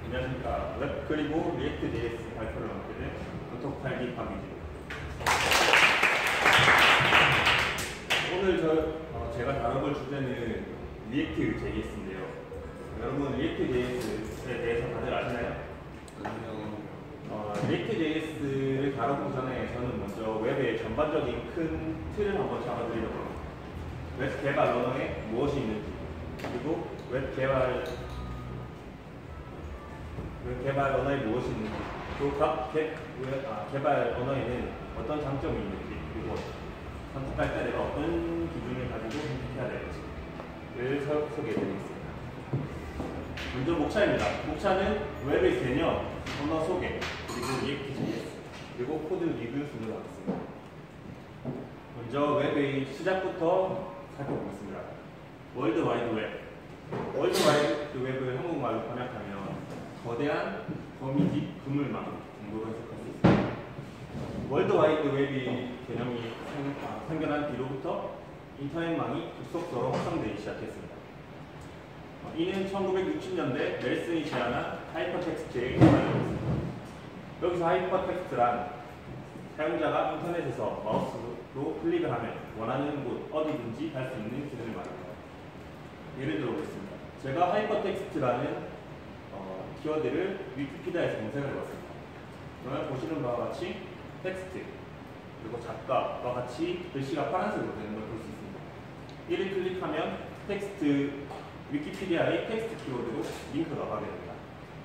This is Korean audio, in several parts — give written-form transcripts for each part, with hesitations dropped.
안녕하십니까. 웹 그리고 리액트 JS 발표를 맡게 된 도톡팔기 박유진. 오늘 제가 다뤄볼 주제는 리액트 JS인데요. 여러분 리액트 JS에 대해서 다들 아시나요? 리액트 JS를 다루기 전에 저는 먼저 웹의 전반적인 큰 틀을 한번 잡아드리려고 합니다. 웹 개발 언어에 무엇이 있는지, 그리고 웹 개발 언어에 무엇이 있는지, 또 각 개발 언어에는 어떤 장점이 있는지, 그리고 선택할 때 내가 어떤 기준을 가지고 선택해야 될지를 소개해드리겠습니다. 먼저 목차입니다. 목차는 웹의 개념, 언어 소개, 그리고 리액트 JS, 그리고 코드 리뷰 순으로 하겠습니다. 먼저 웹의 시작부터 살펴보겠습니다. 월드 와이드 웹. 월드 와이드 웹을 한국말로 번역하면 거대한 거미집 그물망 정도로 해석할 수 있습니다. 월드 와이드 웹이 개념이 생겨난 뒤로부터 인터넷망이 급속도로 확산되기 시작했습니다. 이는 1960년대 넬슨이 제안한 하이퍼텍스트의 개발이었습니다. 여기서 하이퍼텍스트란 사용자가 인터넷에서 마우스로 클릭을 하면 원하는 곳 어디든지 갈 수 있는 기능을 말합니다. 예를 들어보겠습니다. 제가 하이퍼텍스트라는 키워드를 위키피디아에서 검색을 해봤습니다. 그러면 보시는 바와 같이 텍스트, 그리고 작가와 같이 글씨가 파란색으로 되는 걸 볼 수 있습니다. 이를 클릭하면 위키피디아의 텍스트 키워드로 링크가 가게 됩니다.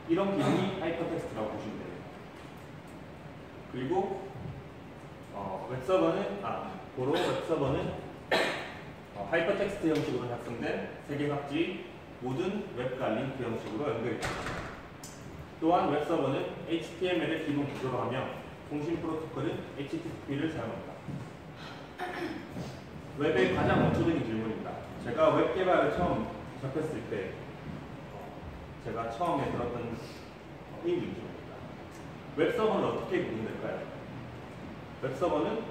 이런 기능이 하이퍼텍스트라고 보시면 됩니다. 그리고 웹서버는 하이퍼텍스트 형식으로 작성된 세계각지 모든 웹과 링크 형식으로 연결됩니다. 또한 웹서버는 HTML을 기본 구조로 하며 통신 프로토콜은 HTTP를 사용합니다. 웹의 가장 원초적인 질문입니다. 제가 웹 개발을 처음 접했을 때 제가 처음에 들었던 질문입니다. 웹서버는 어떻게 구분될까요? 웹서버는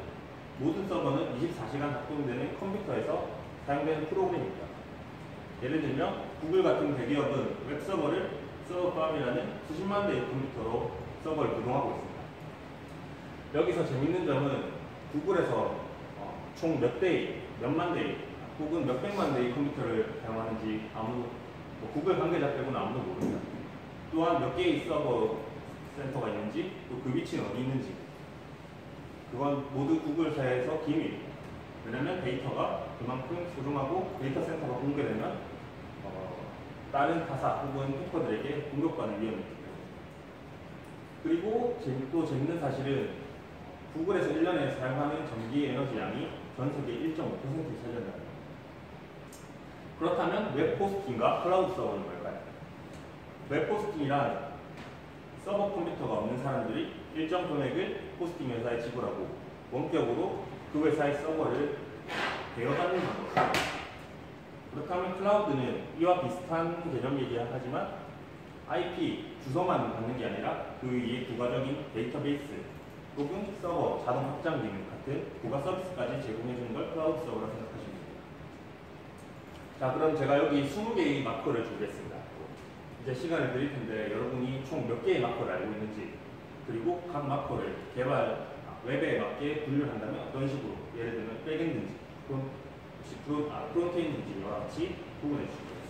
모든 서버는 24시간 작동되는 컴퓨터에서 사용되는 프로그램입니다. 예를 들면 구글 같은 대기업은 웹서버를 서버팜이라는 수십만 대의 컴퓨터로 서버를 구동하고 있습니다. 여기서 재밌는 점은 구글에서 총 몇만 대의 혹은 몇백만 대의 컴퓨터를 사용하는지 구글 관계자 빼고는 아무도 모릅니다. 또한 몇 개의 서버 센터가 있는지, 또 그 위치는 어디 있는지, 그건 모두 구글사에서 기밀입니다. 왜냐하면 데이터가 그만큼 소중하고 데이터 센터가 공개되면 다른 타사 혹은 해커들에게 공격받을 위험이 있기 때문입니다. 그리고 또 재밌는 사실은 구글에서 1년에 사용하는 전기 에너지 양이 전 세계 1.5%를 차지한다는 겁니다. 그렇다면 웹 호스팅과 클라우드 서버는 뭘까요? 웹 호스팅이란 서버 컴퓨터가 없는 사람들이 일정 금액을 호스팅 회사에 지불하고 원격으로 그 회사의 서버를 대여받는 방법입니다. 그렇다면 클라우드는 이와 비슷한 개념이긴 하지만 IP 주소만 받는 게 아니라 그 위에 부가적인 데이터베이스 혹은 서버 자동 확장 기능 같은 부가 서비스까지 제공해주는 걸 클라우드 서버라고 생각하시면 됩니다. 자, 그럼 제가 여기 20개의 마커를 준비했습니다. 이제 시간을 드릴 텐데 여러분이 총 몇 개의 마커를 알고 있는지, 그리고 각 마커를 웹에 맞게 분류를 한다면 어떤 식으로, 예를 들면 백엔드인지 프론트엔드인지와 같이 구분해 주시면 되겠습니다.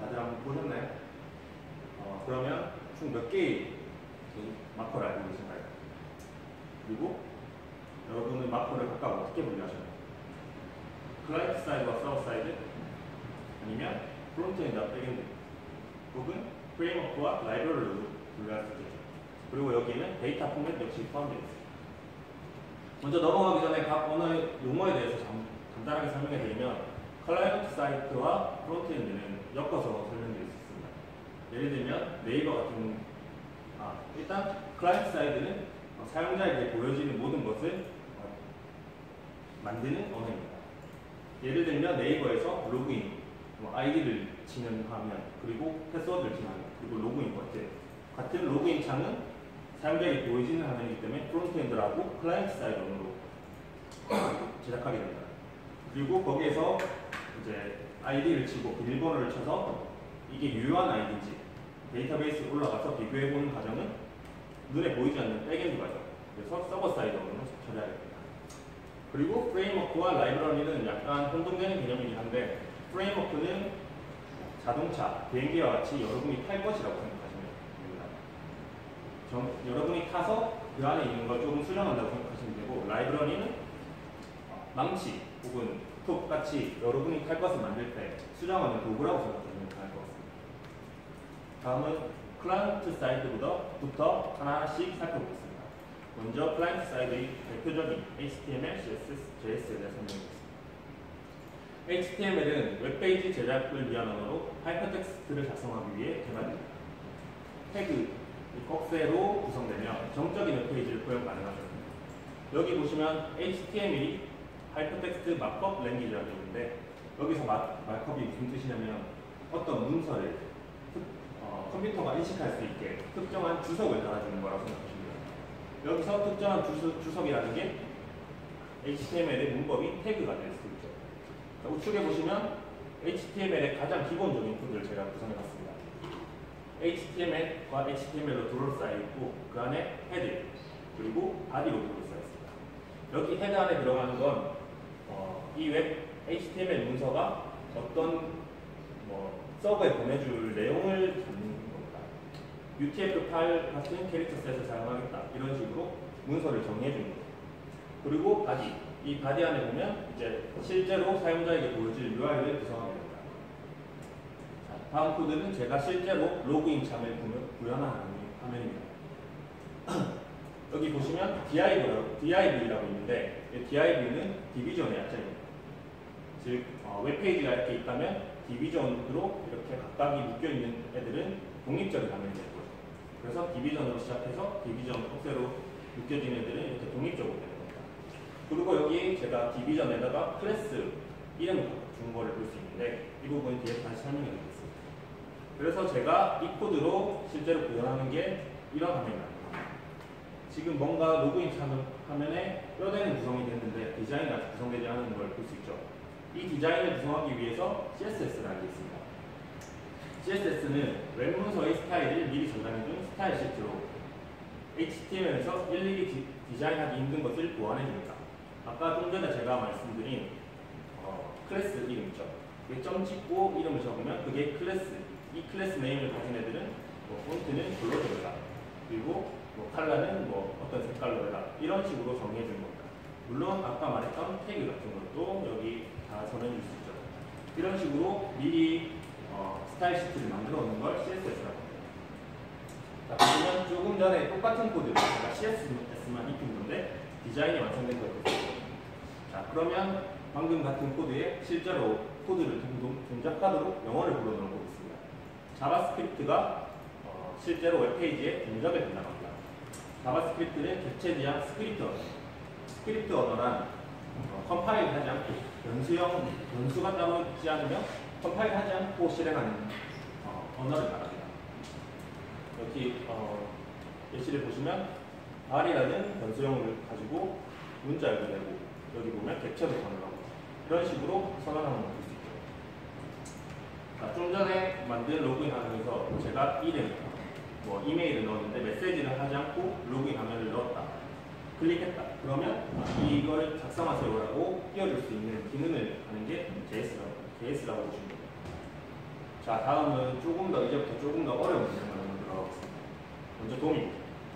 다들 한번 보셨나요? 그러면 총 몇 개의 마커를 알고 계신가요? 그리고 여러분은 마커를 각각 어떻게 분류하시나요? 클라이언트 사이드와 서버 사이드, 아니면 프론트엔드와 백엔드, 혹은 프레임워크와 라이브러리로 분류할 수 있겠죠. 그리고 여기에는 데이터 포맷 역시 포함되어 있습니다. 먼저 넘어가기 전에 각 언어의 용어에 대해서 간단하게 설명해 드리면, 클라이언트 사이트와 프론트엔드는 엮어서 설명드릴 수 있습니다. 예를 들면 네이버 같은 일단 클라이언트 사이드는 사용자에게 보여지는 모든 것을 만드는 언어입니다. 예를 들면 네이버에서 로그인, 아이디를 치는 화면, 그리고 패스워드를 치는 화면, 그리고 로그인 버튼 같은 로그인 창은 사용자에게 보여지는 화면이기 때문에 프론트엔드라고 클라이언트 사이드 언어로 제작하게 됩니다. 그리고 거기에서 이제 아이디를 치고 비밀번호를 쳐서 이게 유효한 아이디인지 데이터베이스에 올라가서 비교해보는 과정은 눈에 보이지 않는 백엔드 과정, 그래서 서버 사이드 언어로 처리하게 됩니다. 그리고 프레임워크와 라이브러리는 약간 혼동되는 개념이긴 한데, 프레임워크는 자동차, 비행기와 같이 여러분이 탈 것이라고 생각하시면 됩니다. 여러분이 타서 그 안에 있는 걸 조금 수정한다고 생각하시면 되고, 라이브러리는 망치 혹은 톱 같이 여러분이 탈 것을 만들 때 수정하는 도구라고 생각하시면 될 것 같습니다. 다음은 클라이언트 사이드부터 하나씩 살펴보겠습니다. 먼저 클라이언트 사이드의 대표적인 HTML, CSS, JS에 대해 설명드리겠습니다. HTML은 웹페이지 제작을 위한 언어로 하이퍼텍스트를 작성하기 위해 개발됩니다. 태그, 꺽쇠로 구성되며 정적인 웹페이지를 포용 가능하죠. 여기 보시면 HTML이 하이퍼텍스트 마크업 랭귀지라고 있는데, 여기서 마크업이 무슨 뜻이냐면 어떤 문서를 컴퓨터가 인식할 수 있게 특정한 주석을 달아주는 거라고 생각하시면 됩니다. 여기서 특정한 주석이라는 게 HTML의 문법이 태그가 될 수 있죠. 우측에 보시면 HTML의 가장 기본적인 코드를 제가 구성해봤습니다. HTML과 HTML로 둘러싸여 있고 그 안에 헤드 그리고 바디로 둘러싸여 있습니다. 여기 헤드 안에 들어가는 건 이 웹 HTML 문서가 어떤 서버에 보내줄 내용을 담는 겁니다. UTF-8 같은 캐릭터 셋을 사용하겠다 이런 식으로 문서를 정리해주는 거예요. 그리고 바디, 이 바디 안에 보면 이제 실제로 사용자에게 보여질 UI를 구성하게 됩니다. 자, 다음 코드는 제가 실제로 로그인 창을 구현한 화면입니다. 여기 보시면 DIV라고 있는데, DIV는 디비전의 약자입니다. 즉 웹페이지가 이렇게 있다면 디비전으로 이렇게 각각이 묶여있는 애들은 독립적인 화면이 되는 거죠. 그래서 디비전으로 시작해서 디비전 꺽쇠로 묶여진 애들은 이렇게 독립적으로 되는 겁니다. 그리고 여기 제가 디비전에다가 클래스 이름을 준 거를 볼 수 있는데, 이 부분은 뒤에서 다시 설명해 드리겠습니다. 그래서 제가 이 코드로 실제로 구현하는 게 이런 화면입니다. 지금 뭔가 로그인 화면에 뼈대는 구성이 됐는데 디자인이 아직 구성되지 않은 걸 볼 수 있죠. 이 디자인을 구성하기 위해서 CSS라는 게 있습니다. CSS는 웹 문서의 스타일을 미리 전달해준 스타일 시트로 HTML에서 일일이 디자인하기 힘든 것을 보완해줍니다. 아까 좀 전에 제가 말씀드린 클래스 이름 있죠. 점 찍고 이름을 적으면 그게 클래스, 이 클래스 네임을 가진 애들은 폰트는 블러드다. 그리고 컬러는 어떤 색깔로 해라. 이런 식으로 정리해주는 겁니다. 물론 아까 말했던 태그 같은 것도 여기 다 전해줄 수 있죠. 이런 식으로 미리 스타일 시트를 만들어 놓는 걸 CSS라고 합니다. 자, 그러면 조금 전에 똑같은 코드, 제가 CSS만 입힌 건데 디자인이 완성된 걸 볼 수 있죠. 자, 그러면 방금 같은 코드에 실제로 코드를 동작하도록 영어를 불러넣어 보겠습니다. 자바스크립트가 실제로 웹페이지에 동작을 담당합니다. 자바스크립트는 객체지향 스크립트 언어란 컴파일 하지 않고 변수가 따로 있지 않으면 컴파일 하지 않고 실행하는 언어를 말합니다. 여기 예시를 보시면 발이라는 변수형을 가지고 문자를 내고 여기 보면 객체도 선언하고 이런 식으로 선언하는 걸 볼 수 있죠. 자, 좀 전에 만든 로그인 화면에서 제가 이름, 이메일을 넣었는데 메시지를 하지 않고 로그인 화면을 넣었다. 클릭했다. 그러면 이걸 작성하세요라고 띄워줄 수 있는 기능을 하는 게 JS라고 보시면 됩니다. 자, 다음은 이제부터 조금 더 어려운 문제만 들어가겠습니다. 먼저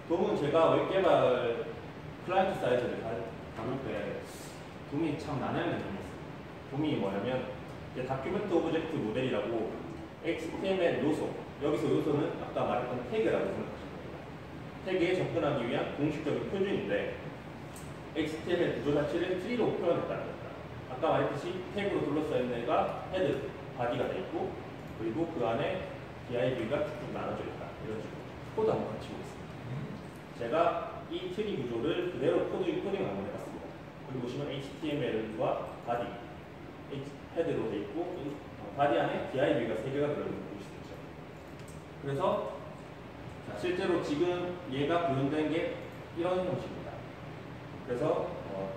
돔은 제가 웹개발 클라이언트 사이드를 다룰 때 돔이 참 난해한 개념이 있어요. 돔이 뭐냐면 다큐멘트 오브젝트 모델이라고 HTML 요소, 여기서 요소는 아까 말했던 태그라고 생각하시면 됩니다. 태그에 접근하기 위한 공식적인 표준인데 HTML 구조 자체를 트리로 표현했다는 겁니다. 아까 말했듯이 태그로 둘러싸인 애가 헤드, 바디가 되어 있고 그리고 그 안에 DIV가 쭉쭉 나눠져 있다. 이런 식으로 코드 한번 같이 보겠습니다. 제가 이 트리 구조를 그대로 코딩을 한번 해봤습니다. 여기 보시면 HTML과 바디, 헤드로 돼 있고 바디 안에 div가 3개가 들어있는 걸 볼 수 있죠. 그래서 자, 실제로 지금 얘가 구현된 게 이런 형식입니다. 그래서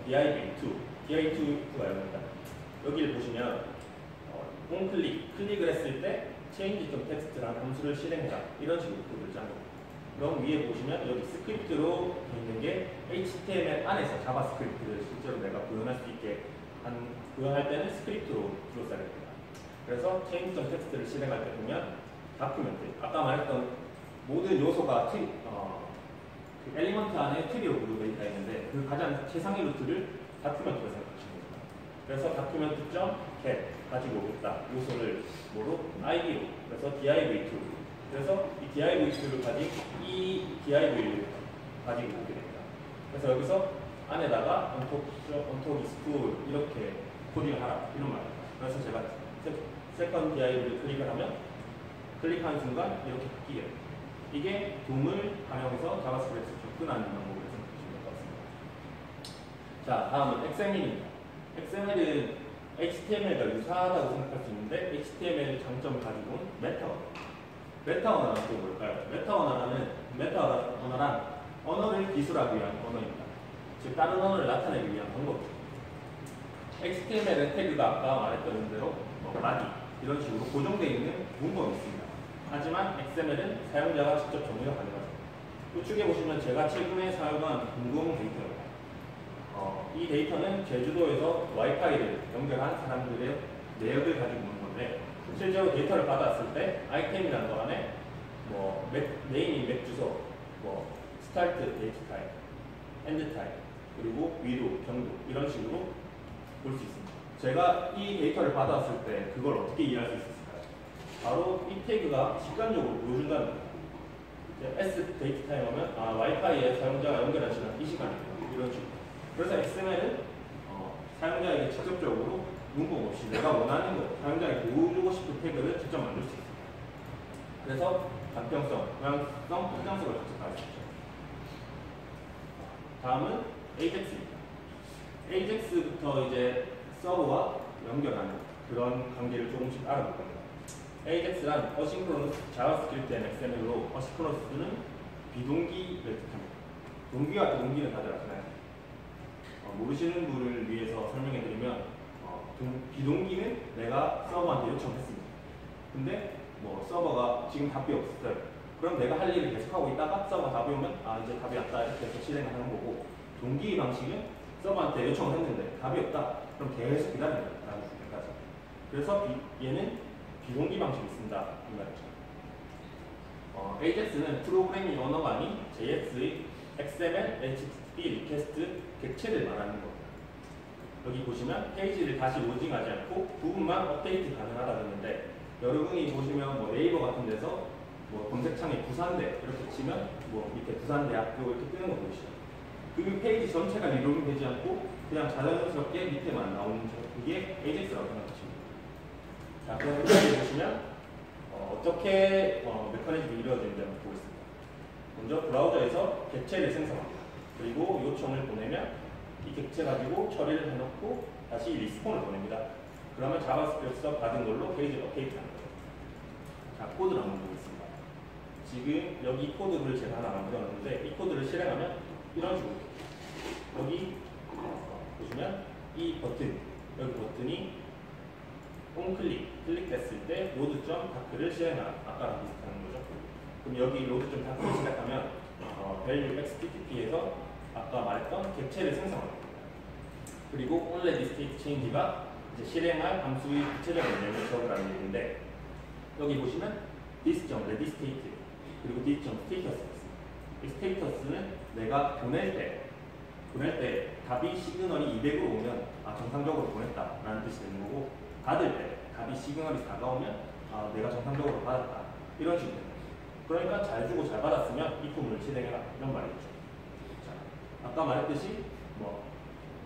div2가 여기입니다. 여기를 보시면 클릭을 했을 때 change.text라는 함수를 실행해라 이런 식으로 코드를 짠 겁니다. 그럼 위에 보시면 여기 스크립트로 있는 게 HTML 안에서 자바스크립트를 실제로 내가 구현할 수 있게 구현할 때는 스크립트로 둘러싸게 됩니다. 그래서 change.text를 실행할 때 보면 다큐멘트, 아까 말했던 모든 요소가 그 엘리먼트 안에 트리로 구조되어 있는데 그 가장 최상위 루트를 다큐멘트로 생각하시면 됩니다. 그래서 document.get 가지고 있다 요소를 뭐로? id로, 그래서 div2, 그래서 이 div2를 가진 이 div를 가지고 오게 됩니다. 그래서 여기서 안에다가 onTop is full 이렇게 코딩을 하라 이런 말입니다. 그래서 제가 세컨드 div를 클릭을 하면 클릭하는 순간 이렇게 바뀌게 됩니다. 이게 둠을 활용해서 자바스크립트 접근하는 방법을 생각하시면 될 것 같습니다. 자, 다음은 XML입니다. XML은 HTML과 유사하다고 생각할 수 있는데 HTML의 장점을 가지고 온 메타 언어라는 게 뭘까요? 메타 언어란 언어를 기술하기 위한 언어입니다. 즉 다른 언어를 나타내기 위한 방법입니다. HTML은 태그가 아까 말했던 대로 body 이런 식으로 고정되어 있는 문법이 있습니다. 하지만 XML은 사용자가 직접 정의가 가능하죠. 우측에 보시면 제가 최근에 사용한 궁금 데이터입니다. 이 데이터는 제주도에서 와이파이를 연결한 사람들의 내역을 가지고 오는 건데 실제로 데이터를 받았을 때 아이템이라는 거 안에 네임이 맥 주소, 스타트 데이트 타입, 엔드 타입, 그리고 위도, 경도 이런 식으로 볼 수 있습니다. 제가 이 데이터를 받았을 때 그걸 어떻게 이해할 수 있었을까요? 바로 이 태그가 직관적으로 보여준다는 거예요. S 데이트 타임 하면 와이파이에 사용자가 연결한 시간 이 시간이에요. 이런 식으로. 그래서 XML은 사용자에게 직접적으로 문법 없이 내가 원하는 것, 사용자에게 보여주고 싶은 태그를 직접 만들 수 있습니다. 그래서 단평성, 모양성, 특정성을 각색할 수 있죠. 다음은 AJAX입니다. AJAX부터 이제 서버와 연결하는 그런 관계를 조금씩 알아볼 겁니다. AJAX란 어싱크로너스 자바스크립트 앤 XML로 어싱크로너스는 비동기를 뜻합니다. 동기와 비동기는 다들 아시나요? 모르시는 분을 위해서 설명해드리면 비동기는 내가 서버한테 요청했습니다. 근데 서버가 지금 답이 없어요. 그럼 내가 할 일을 계속하고 있다가 서버 답이 오면 이제 답이 왔다 이렇게 해서 실행을 하는 거고, 동기 방식은 서버한테 요청을 했는데 답이 없다. 그럼 계속 기다려야 돼요. 다음 때까지. 그래서 얘는 비동기 방식이 있습니다. 이 말이죠. AJAX는 프로그래밍 언어가 아닌 JS의 XML, HTTP 리퀘스트 객체를 말하는 겁니다. 여기 보시면 페이지를 다시 로딩하지 않고 부분만 업데이트 가능하다고 했는데, 여러분이 보시면 네이버 같은 데서 검색창에 부산대 이렇게 치면 밑에 부산대학교 이렇게 뜨는 거 보이시죠? 그 페이지 전체가 리로딩 되지 않고 그냥 자연스럽게 밑에만 나오는 거, 그게 AJAX라고 생각하시면 됩니다. 자, 그럼 여기 보시면 어떻게 메커니즘이 이루어지는지 한번 보겠습니다. 먼저 브라우저에서 객체를 생성합니다. 그리고 요청을 보내면 이 객체 가지고 처리를 해놓고 다시 리스폰을 보냅니다. 그러면 자바스크립트에서 받은 걸로 페이지를 업데이트하는 거예요. 자, 코드를 한번 보겠습니다. 지금 여기 코드를 제가 하나 만들었는데 이 코드를 실행하면 이런 식으로 여기 보시면 이 버튼, 여기 버튼이 클릭됐을 때 로드.다크를 실행하라. 아까랑 비슷한 거죠. 그럼 여기 로드.다크를 시작하면 value xttp에서 아까 말했던 객체를 생성합니다. 그리고 only state change가 이제 실행할 함수의 구체적인 내용을 적으라는 얘기인데, 여기 보시면 this.readyState 그리고 this.status가 있습니다. 이 스테이터스는 내가 보낼 때 답이 시그널이 200으로 오면 정상적으로 보냈다라는 뜻이 되는 거고, 받을 때 답이 시그널이 4가 오면 내가 정상적으로 받았다 이런 식으로 됩니다. 그러니까 잘 주고 잘 받았으면 이 부분을 실행해라 이런 말이죠. 자, 아까 말했듯이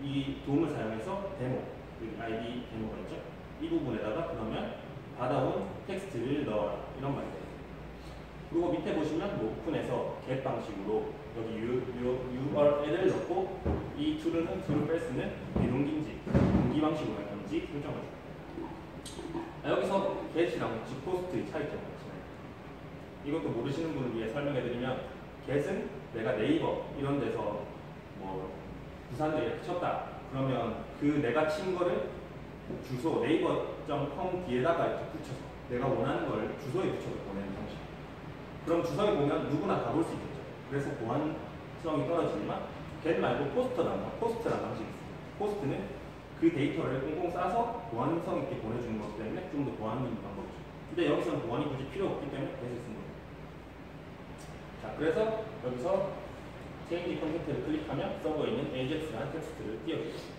이 도움을 사용해서 데모, ID 데모가 있죠. 이 부분에다가 그러면 받아온 텍스트를 넣어라 이런 말이 됩니다. 그리고 밑에 보시면 오픈해서 get 방식으로 여기 URL을 넣고 이 툴을 뺄 수는 방식으로 할 건지 설정을 줍니다. 여기서 get이랑 gpost의 차이점을 아시나요? 이것도 모르시는 분을 위해 설명해드리면 get은 내가 네이버 이런 데서 뭐 부산대 이렇게 쳤다. 그러면 그 내가 친 거를 주소 네이버.com 뒤에다가 이렇게 붙여서 내가 원하는 걸 주소에 붙여서 보내는 방식. 그럼 주소에 보면 누구나 다 볼 수 있겠죠. 그래서 보안성이 떨어지지만 get 말고 포스트라는 방식이 있습니다. 포스트는 그 데이터를 꽁꽁 싸서 보안성 있게 보내주는 거기 때문에 좀 더 보안 있는 방법이죠. 근데 여기서는 보안이 굳이 필요 없기 때문에 get을 쓴 거예요. 자, 그래서 여기서 change 컨텐트를 클릭하면 서버에 있는 AJAX라는 텍스트를 띄워줍니다.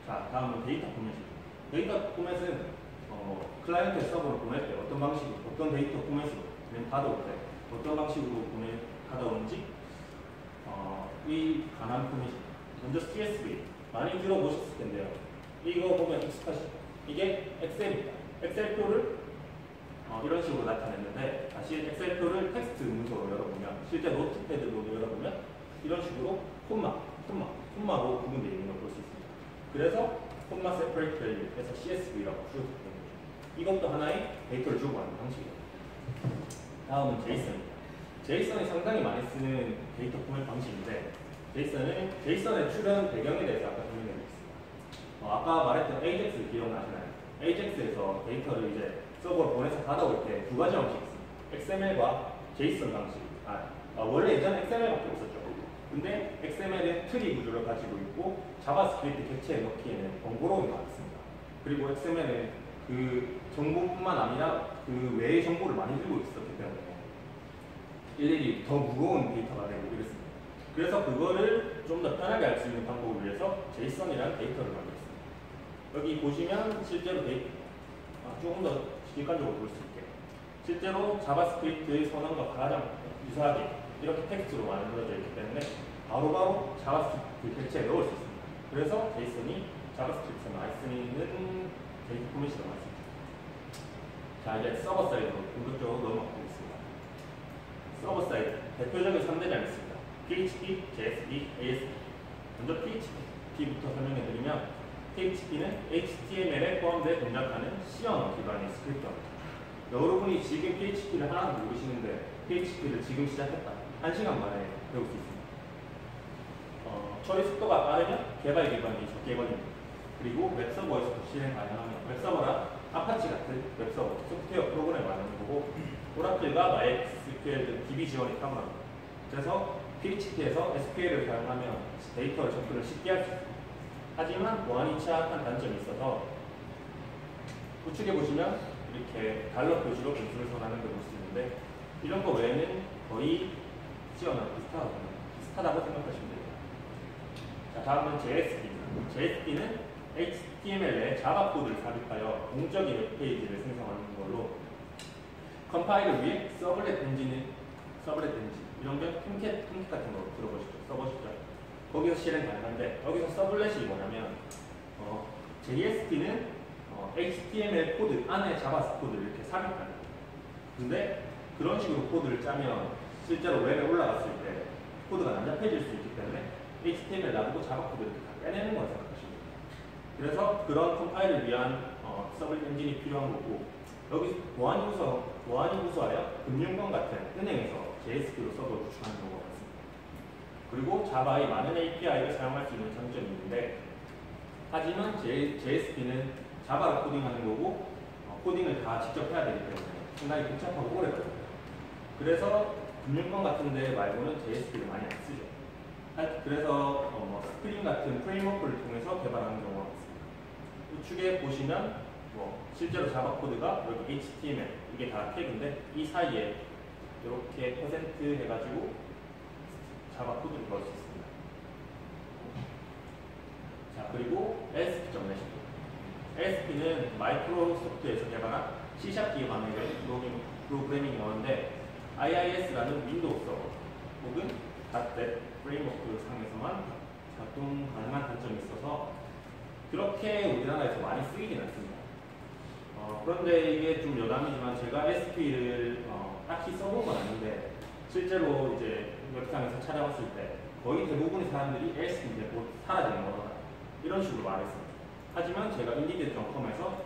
자, 다음은 데이터 포맷입니다. 데이터 포맷은 클라이언트 서버로 보낼 때 어떤 방식으로, 어떤 데이터 포맷으로 받아올 때 어떤 방식으로 받아오는지 이 관한 포맷입니다. 먼저 CSV 많이 들어보셨을 텐데요. 이거 보면 익숙하시죠? 이게 엑셀입니다. 엑셀표를 이런 식으로 나타냈는데 다시 엑셀표를 텍스트 문서로 열어보면 실제 노트패드로 열어보면 이런 식으로 콤마로 구분되어 있는 걸 볼 수 있습니다. 그래서 콤마 separate value에서 CSV라고 줄여서 이것도 하나의 데이터를 주고받는 방식입니다. 다음은 JSON입니다. JSON이 상당히 많이 쓰는 데이터 포맷 방식인데 JSON의 출현 배경에 대해서 아까 설명해드렸습니다. 아까 말했던 AJAX 기억나시나요? AJAX에서 데이터를 이제 서버로 보내서 받아올 때 두 가지 방식이 있습니다. XML과 JSON 방식. 원래 예전에 XML밖에 없었죠. 근데 XML은 트리 구조를 가지고 있고 자바스크립트 객체에 넣기에는 번거로움이 많습니다. 그리고 XML은 그 정보뿐만 아니라 그 외의 정보를 많이 들고 있었기 때문에 일일이 더 무거운 데이터가 되고 이랬습니다. 그래서 그거를 좀 더 편하게 할 수 있는 방법을 위해서 JSON이라는 데이터를 만들었습니다. 여기 보시면 실제로 조금 더 객관적으로 볼 수 있게 실제로 자바스크립트의 선언과 가장 유사하게 이렇게 텍스트로 만들어져 있기 때문에 바로바로 자바스크립트 객체에 넣을 수 있습니다. 그래서 JSON이 자바스크립트에서 많이 쓰이는 데이터 포맷이라고 할 수 있습니다. 자, 이제 서버 사이드로 본격적으로 넘어가 보겠습니다. 서버 사이드 대표적인 3대장이 있습니다. PHP, JSP, ASP. 먼저 PHP부터 설명해드리면 PHP는 HTML에 포함되어 동작하는 C 언어 기반의 스크립트입니다. 여러분이 지금 PHP를 하나도 모르시는데 PHP를 지금 시작했다. 1시간 만에 배울 수 있습니다. 처리 속도가 빠르면 개발 기반이 적게 걸립니다. 그리고 웹서버에서도 실행 가능하면 웹서버란 아파치 같은 웹서버, 소프트웨어 프로그램을 말하는 거고 오라클과 MySQL 등 DB 지원이 탁월합니다. 그래서 PHP에서 SQL을 사용하면 데이터를 접근을 쉽게 할 수 있습니다. 하지만 보안이 취약한 단점이 있어서 우측에 보시면 이렇게 달러 표시로 변수를 선하는 걸 볼 수 있는데 이런 거 외에는 거의 C어나 비슷하다고 생각하시면 됩니다. 자, 다음은 JSP입니다. JSP는 HTML에 자바 코드를 삽입하여 공적인 웹페이지를 생성하는 걸로 컴파일을 위해 서블렛 엔진 이런 게 톰캣 같은 거 써보셨죠? 거기서 실행 가능한데 여기서 서블렛이 뭐냐면 JSP는 HTML 코드 안에 자바 코드를 이렇게 삽입하는 거예요. 근데 그런 식으로 코드를 짜면 실제로 웹에 올라갔을 때 코드가 난잡해질 수 있기 때문에 HTML 놔두고 자바 코드를 다 빼내는 걸 생각하시면 됩니다. 그래서 그런 컴파일을 위한 서블렛 엔진이 필요한 거고 여기 보안이 우수하여 금융권 같은 은행에서 JSP로 서버를 구축하는 경우가 많습니다. 그리고 자바의 많은 API를 사용할 수 있는 장점이 있는데 하지만 JSP는 자바로 코딩하는 거고 코딩을 다 직접 해야 되기 때문에 상당히 복잡하고 오래 걸립니다. 그래서 금융권 같은 데 말고는 JSP를 많이 안 쓰죠. 그래서 스프링 같은 프레임워크를 통해서 개발하는 경우가 많습니다. 우측에 보시면 실제로 자바 코드가 여기 HTML 이게 다 태그인데 이 사이에 이렇게 퍼센트 해가지고 자바 코드를 넣을 수 있습니다. 자, 그리고 ASP.NET입니다. ASP는 마이크로소프트에서 개발한 C# 기반의 프로그래밍 언어인데 IIS라는 윈도우 서버 혹은 .NET 프레임워크 상에서만 작동 가능한 단점이 있어서 그렇게 우리나라에서 많이 쓰이진 않습니다. 그런데 이게 좀 여담이지만 제가 ASP를 딱히 써본 건 아닌데 실제로 이제 웹상에서 찾아봤을 때 거의 대부분의 사람들이 ASP 이제 곧 사라지는 거다 이런 식으로 말했습니다. 하지만 제가 인디드.com에서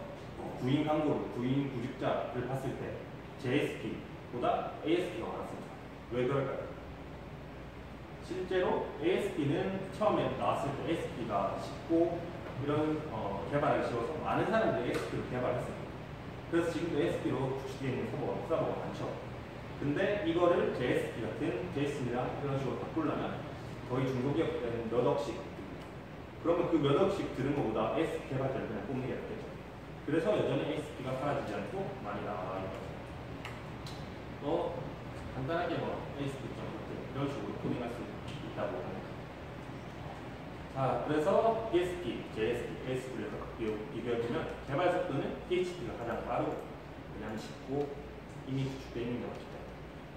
구인 광고를, 구인 구직자를 봤을 때 JSP보다 ASP가 많았습니다. 왜 그럴까요? 실제로 ASP는 처음에 나왔을 때 ASP가 쉽고 이런 개발하기 쉬워서 많은 사람들이 ASP로 개발했습니다. 그래서 지금도 ASP로 구축되어 있는 서버가 많죠. 근데 이거를 JSP 같은 JSON이랑 이런 식으로 바꾸려면 거의 중소기업들은 몇 억씩, 그러면 그 몇 억씩 드는 것보다 ASP 개발자를 그냥 뽑는 게 낫겠죠. 그래서 여전히 ASP가 사라지지 않고 많이 나와 있거든요. 간단하게 ASP 이런 식으로 코딩할 수 있다고 합니다. 자, 그래서 PSP, JSP, ASP를 비교해보면 개발 속도는 PHP가 가장 빠르고 그냥 쉽고 이미 구축되어 있는 경우가 있다.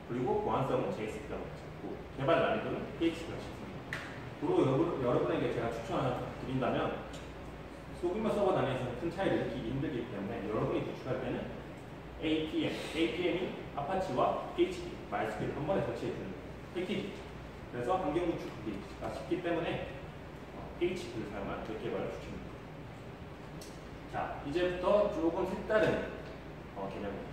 그리고 보안성은 JSP가 쉽고 개발 난이도는 PHP가 쉽습니다. 그리고 여러분에게 제가 추천을 드린다면 소규모 서버 단위에서는 큰 차이를 느끼기 힘들기 때문에 여러분이 구축할 때는 APM이 아파치와 PHP, MySQL 한 번에 설치해주는 패키지. 그래서 환경 구축하기가 쉽기 때문에 PHP를 사용한 웹 개발을 추천합니다. 자, 이제부터 조금 색다른 개념입니다.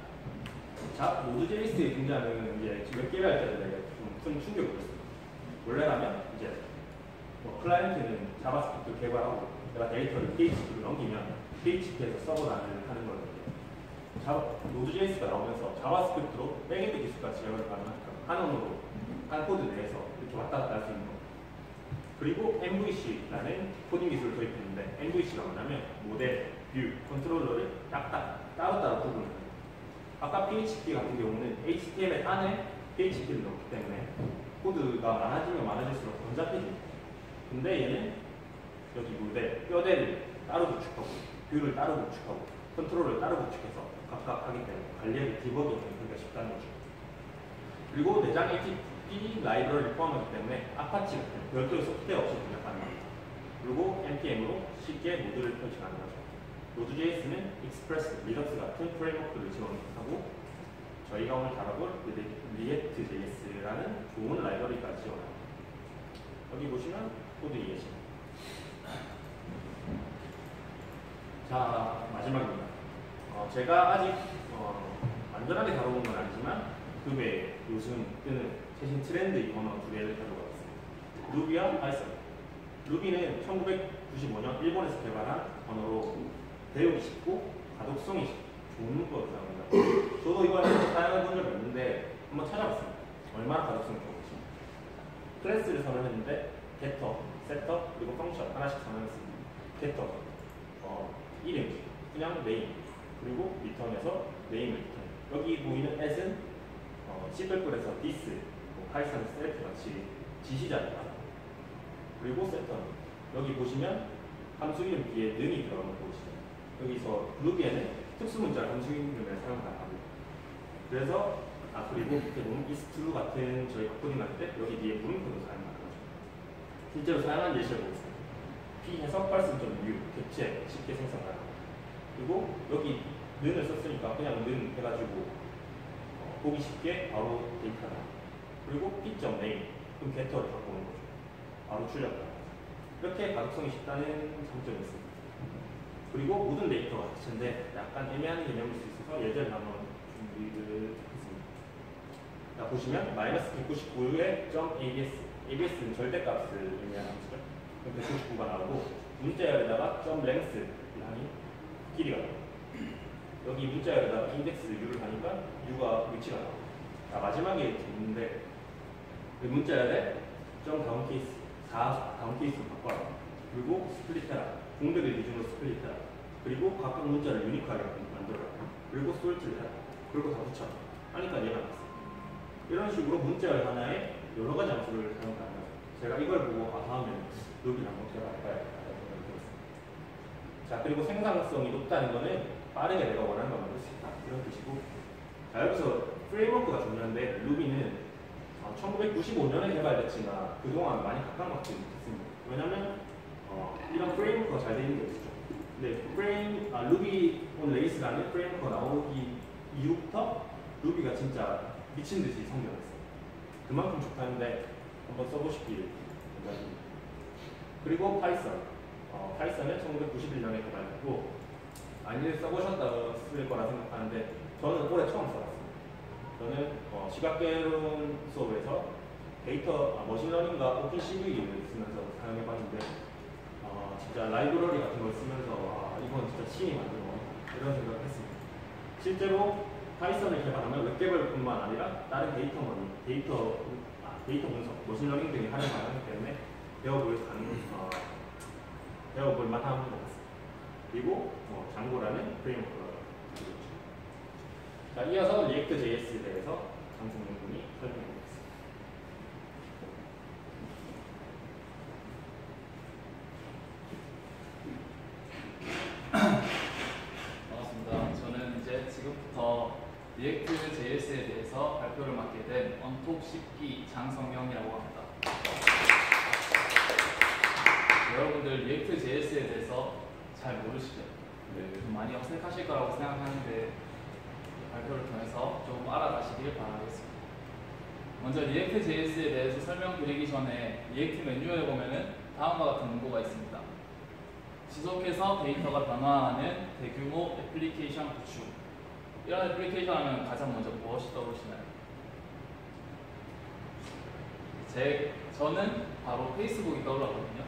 자, 노드.js에 등장하는 이제 웹 개발자들에게 좀 큰 충격을 줬습니다. 원래라면 이제 클라이언트는 자바스크립트 개발하고 내가 데이터를 PHP로 넘기면 PHP에서 서버 단위를 하는 거거든요. 노드.js가 나오면서 자바스크립트로 백엔드 기술까지 제어를 가능하니까 한 언어로, 한 코드 내에서 이렇게 왔다 갔다 할 수 있는 겁니다. 그리고 MVC라는 코딩 기술을 도입했는데 MVC가 뭐냐면 모델, 뷰, 컨트롤러를 딱딱 따로따로 구분합니다. 아까 PHP 같은 경우는 HTML 안에 PHP를 넣기 때문에 코드가 많아지면 많아질수록 번잡해집니다. 근데 얘는 여기 모델, 뼈대를 따로 구축하고 뷰를 따로 구축하고 컨트롤을 따로 구축해서 각각 하기 때문에 관리하기 디버깅이 그러니까 쉽다는 거죠. 그리고 내장 HTTP 라이브러리를 포함하기 때문에 아파치 같은 별도의 소프트웨어 없이 동작 가능합니다. 그리고 NPM으로 쉽게 모듈을 펼치 가능하죠. 노드.js는 익스프레스, 리덕스 같은 프레임워크를 지원하고 저희가 오늘 다뤄볼 React.js라는 좋은 라이브러리까지 지원합니다. 여기 보시면 코드 이해집니다. 자, 마지막입니다. 제가 아직 완전하게 다뤄본 건 아니지만 그 외에 요즘 뜨는 최신 트렌드 언어 두 개를 가져와봤습니다. 루비와 파이썬. 루비는 1995년 일본에서 개발한 언어로 배우기 쉽고 가독성이 좋은 문법을 사용합니다. 저도 이번에 사용해 본 적이 없는데 한번 찾아봤습니다. 얼마나 가독성이 좋은지. 클래스를 선언했는데 getter, setter, 그리고 펑션 하나씩 선언했습니다. getter, 이름, 그냥 name, 그리고 return에서 name을 return. 여기 보이는 as은 C++에서 this, 파이썬 self 같이 지시자입니다. 그리고 setter, 여기 보시면 함수 이름 뒤에 능이 들어가는 거 보시죠. 여기서 루비에는 특수 문자를 함수 이름을 사용 가능합니다. 그래서 그리고 밑에 보면 is true 같은 저희 코딩 할 때 여기 뒤에 물음표도 사용 가능하죠. 실제로 사용한 예시를 보겠습니다. p 해석 parse.u 객체 쉽게 생성 가능합니다. 그리고 여기 는을 썼으니까 그냥 는 해가지고 보기 쉽게 바로 데이터가 나옵니다. 그리고 p.name 그럼 getter를 바꾸는 거죠. 바로 출력 가능합니다. 이렇게 가독성이 쉽다는 장점이 있습니다. 그리고 모든 데이터가 객체인데 약간 애매한 개념일 수 있어서 예제를 한번 준비를 했습니다. 자, 보시면 -199의 .abs, abs는 절대값을 의미하는 함수죠. 199가 나오고 문자열에다가 .length를 하니 길이가 나옵니다. 여기 문자열에다가 인덱스 u를 하니까 u가 위치가 나옵니다. 자, 마지막에 있는데 문자열에 .downCase 4 다운케이스로 바꿔라. 그리고 스플릿해라. 공백을 기준으로 스플릿해라. 그리고 각각 문자를 유니크하게 만들어라. 그리고 솔트를 해라. 그리고 다 붙여라. 하니까 얘가 나왔어요. 이런 식으로 문자열 하나에 여러 가지 함수를 사용 가능하죠. 제가 이걸 보고 다음에 루비를 한번 개발해봐야겠다 생각이 들었습니다. 자, 그리고 생산성이 높다는 거는 빠르게 내가 원하는 걸 만들 수 있다. 이런 뜻이고, 자, 여기서 프레임워크가 중요한데 루비는 1995년에 개발됐지만 그동안 많이 각광받지 못했습니다. 왜냐면 이런 프레임워크가 잘 되는 게 없었죠. 근데 루비 온 레이스라는 프레임워크가 나오기 이후부터 루비가 진짜 미친 듯이 성장했어요. 그만큼 좋다는데 한번 써보시길 바랍니다. 그리고 파이썬. 파이썬은 1991년에 개발했고 많이들 써보셨을 거라 생각하는데 저는 올해 처음 써봤습니다. 저는 시각계론 수업에서 머신러닝과 오픈 CV를 쓰면서 사용해봤는데 진짜 라이브러리 같은 걸 쓰면서 이건 진짜 신이 만든 거 이런 생각을 했습니다. 실제로 파이썬을 개발하면 웹개발뿐만 아니라 다른 데이터 분석, 머신러닝 등이 활용을 하기 때문에 배워볼 만한 것 같습니다. 그리고 장고라는 프레임워크가 있죠. 자, 이어서 리액트 JS에 대해서 장승용 군이 설명해 보겠습니다. 반갑습니다. 저는 이제 지금부터 리액트 JS에 대해서 발표를 맡게 된 언톡 10기 장성영이라고 합니다. 여러분들 리액트 JS에 대해서 잘 모르시죠? 좀 많이 어색하실 거라고 생각하는데 발표를 통해서 조금 알아가시길 바라겠습니다. 먼저 리액트 JS에 대해서 설명드리기 전에 리액트 매뉴얼에 보면은 다음과 같은 문구가 있습니다. 지속해서 데이터가 변화하는 대규모 애플리케이션 구축. 이런 애플리케이션 하면 가장 먼저 무엇이 떠오르시나요? 저는 바로 페이스북이 떠올랐거든요.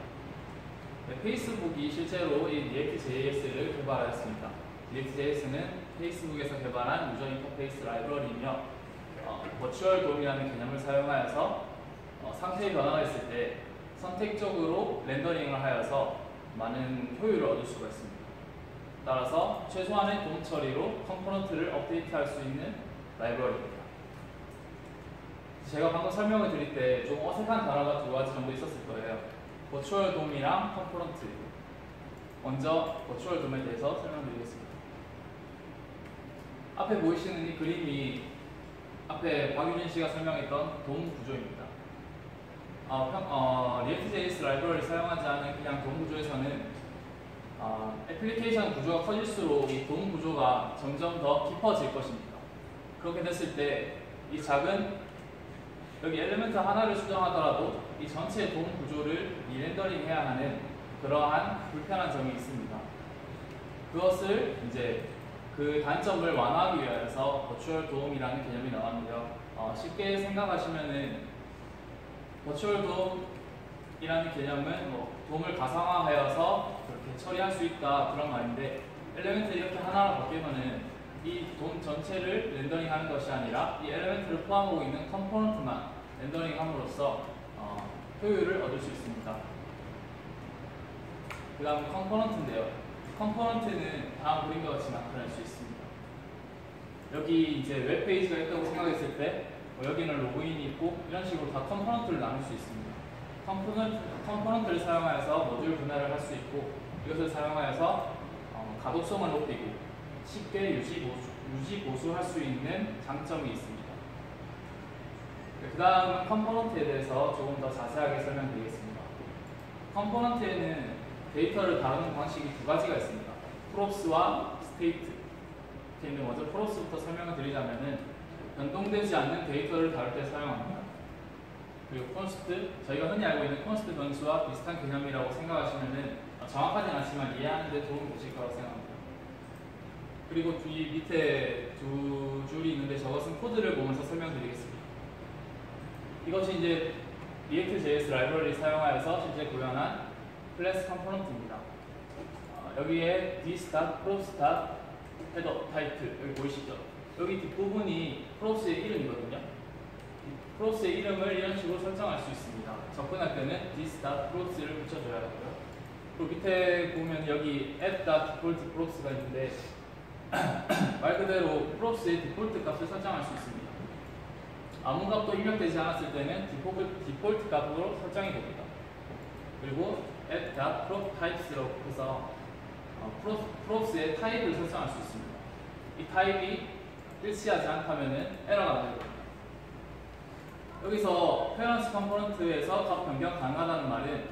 페이스북이 실제로 이 React.js를 개발하였습니다. React.js는 페이스북에서 개발한 유저 인터페이스 라이브러리이며 버추얼 돔이라는 개념을 사용하여서 상태의 변화가 있을 때 선택적으로 렌더링을 하여서 많은 효율을 얻을 수가 있습니다. 따라서 최소한의 돔 처리로 컴포넌트를 업데이트할 수 있는 라이브러리입니다. 제가 방금 설명을 드릴 때 좀 어색한 단어가 두 가지 정도 있었을 거예요. 버추얼 돔이랑 컴포넌트. 먼저 버추얼 돔에 대해서 설명드리겠습니다. 앞에 보이시는 이 그림이 앞에 박유진 씨가 설명했던 돔 구조입니다. React.js 라이브러리를 사용하지 않은 그냥 돔 구조에서는 애플리케이션 구조가 커질수록 이 돔 구조가 점점 더 깊어질 것입니다. 그렇게 됐을 때 이 작은 여기 엘리멘트 하나를 수정하더라도 이 전체 돔 구조를 리렌더링 해야 하는 그러한 불편한 점이 있습니다. 그것을 이제 그 단점을 완화하기 위해서 버추얼 돔이라는 개념이 나왔는데요. 쉽게 생각하시면은 버추얼 돔이라는 개념은 돔을 가상화하여서 그렇게 처리할 수 있다 그런 말인데 엘리멘트 이렇게 하나로 바뀌면은 이 돔 전체를 렌더링하는 것이 아니라 이 엘리멘트를 포함하고 있는 컴포넌트만 렌더링함으로써 효율을 얻을 수 있습니다. 그 다음 컴포넌트인데요. 컴포넌트는 다음 그림과 같이 나타낼 수 있습니다. 여기 이제 웹페이지가 있다고 생각했을 때 여기는 로그인이 있고 이런 식으로 다 컴포넌트를 나눌 수 있습니다. 컴포넌트를 사용하여서 모듈 분할을 할 수 있고 이것을 사용하여서 가독성을 높이고 쉽게 유지 보수할 수 있는 장점이 있습니다. 그 다음은 컴포넌트에 대해서 조금 더 자세하게 설명드리겠습니다. 컴포넌트에는 데이터를 다루는 방식이 두 가지가 있습니다. 프롭스와 스테이트. 먼저 프롭스부터 설명을 드리자면은 변동되지 않는 데이터를 다룰 때 사용합니다. 그리고 콘스트, 저희가 흔히 알고 있는 콘스트 변수와 비슷한 개념이라고 생각하시면은 정확하진 않지만 이해하는 데 도움이 되실 거라고 생각합니다. 그리고 뒤 밑에 두 줄이 있는데 저것은 코드를 보면서 설명드리겠습니다. 이것이 이제 React.js 라이브러리를 사용하여서 실제 구현한 클래스 컴포넌트입니다. 여기에 dstat, propstat, header, title 여기 보이시죠? 여기 뒷부분이 props의 이름이거든요. props의 이름을 이런 식으로 설정할 수 있습니다. 접근할 때는 dstat, props를 붙여줘야 하고요. 그리고 밑에 보면 여기 add.default props가 있는데 말 그대로 props의 디폴트 값을 설정할 수 있습니다. 아무 값도 입력되지 않았을 때는 디폴트 값으로 설정이 됩니다. 그리고 add.proptypes라고 해서 props의 타입을 설정할 수 있습니다. 이 타입이 일치하지 않다면 에러가 나게 됩니다. 여기서 페런스 컴포넌트에서 값 변경 가능하다는 말은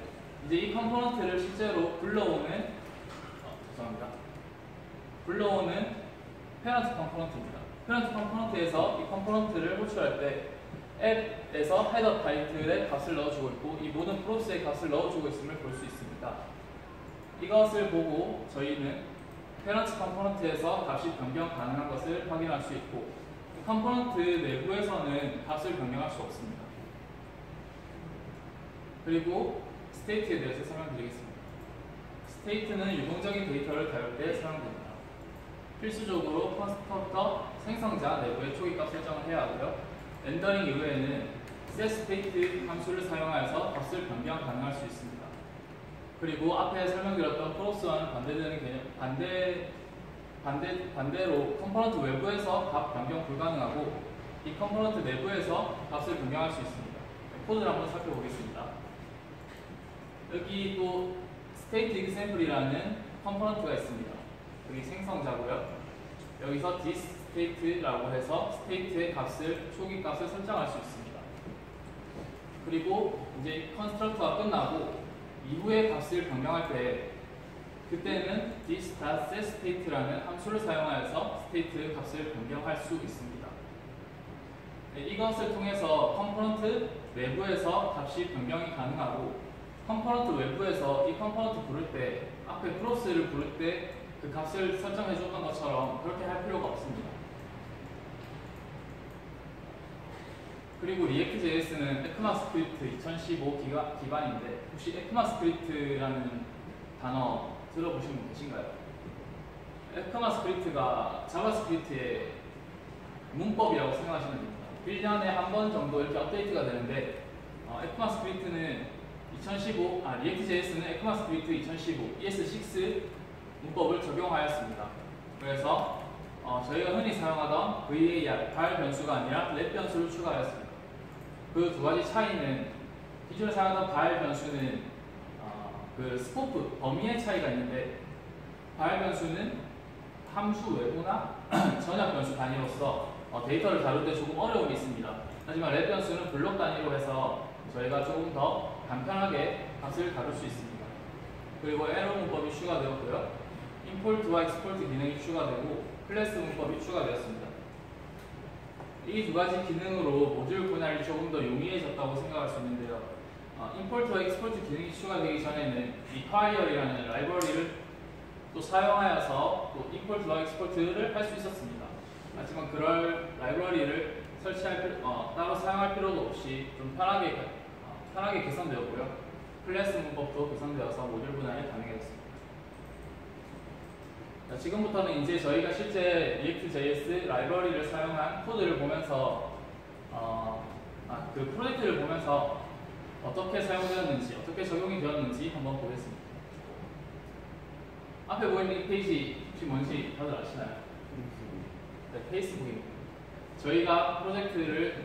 이제 이 컴포넌트를 실제로 불러오는 페런트 컴포넌트입니다. 페런트 컴포넌트에서 이 컴포넌트를 호출할 때 add에서 헤더 타이틀의 값을 넣어주고 있고 이 모든 프로스의 값을 넣어주고 있음을 볼 수 있습니다. 이것을 보고 저희는 페런트 컴포넌트에서 값이 변경 가능한 것을 확인할 수 있고, 컴포넌트 내부에서는 값을 변경할 수 없습니다. 그리고 스테이트에 대해서 설명드리겠습니다. 스테이트는 유동적인 데이터를 다룰 때 사용됩니다. 필수적으로 컨스트럭터 생성자 내부의 초기값 설정을 해야 하고요. 렌더링 이후에는 setState 함수를 사용하여서 값을 변경 가능할 수 있습니다. 그리고 앞에 설명드렸던 프로스와는 반대되는 개념, 반대로 컴포넌트 외부에서 값 변경 불가능하고 이 컴포넌트 내부에서 값을 변경할 수 있습니다. 코드를 한번 살펴보겠습니다. 여기 또 state example이라는 컴포넌트가 있습니다. 여기 생성자고요. 여기서 thisState라고 해서 state의 값을 초기 값을 설정할 수 있습니다. 그리고 이제 컨스트럭터가 끝나고 이후의 값을 변경할 때 그때는 this.setState라는 함수를 사용하여서 state 값을 변경할 수 있습니다. 네, 이것을 통해서 컴포넌트 내부에서 값이 변경이 가능하고 컴포넌트 외부에서 이 컴포넌트 부를 때 앞에 프로스를 부를 때 그 값을 설정해 줬던 것처럼 그렇게 할 필요가 없습니다. 그리고 React.js는 ECMAScript 2015 기반인데 혹시 ECMAScript라는 단어 들어보신 분 계신가요? ECMAScript가 자바스크립트의 문법이라고 생각하시면 됩니다. 1년에 한 번 정도 이렇게 업데이트가 되는데 ECMAScript는 React.js는 ECMAScript 2015 ES6 문법을 적용하였습니다. 그래서 저희가 흔히 사용하던 var, 발 변수가 아니라 let 변수를 추가하였습니다. 그 두 가지 차이는 기존에 사용하던 발 변수는 그 스코프, 범위의 차이가 있는데 발 변수는 함수 외부나 전역 변수 단위로서 데이터를 다룰 때 조금 어려움이 있습니다. 하지만 let 변수는 블록 단위로 해서 저희가 조금 더 간편하게 값을 다룰 수 있습니다. 그리고 에러 문법이 추가되었고요. 임포트와 익스포트 기능이 추가되고 클래스 문법이 추가되었습니다. 이 두 가지 기능으로 모듈 분할이 조금 더 용이해졌다고 생각할 수 있는데요. 임포트와 익스포트 기능이 추가되기 전에는 require이라는 라이브러리를 또 사용하여서 또 임포트와 익스포트를 할 수 있었습니다. 하지만 그럴 라이브러리를 따로 사용할 필요도 없이 좀 편하게 개선되었고요. 클래스 문법도 개선되어서 모듈 분할이 가능해졌습니다. 자, 지금부터는 이제 저희가 실제 React.js 라이브러리를 사용한 코드를 보면서 그 프로젝트를 보면서 어떻게 사용되었는지, 어떻게 적용이 되었는지 한번 보겠습니다. 앞에 보이는 이 페이지 혹시 뭔지 다들 아시나요? 네, 페이스북입니다. 저희가 프로젝트를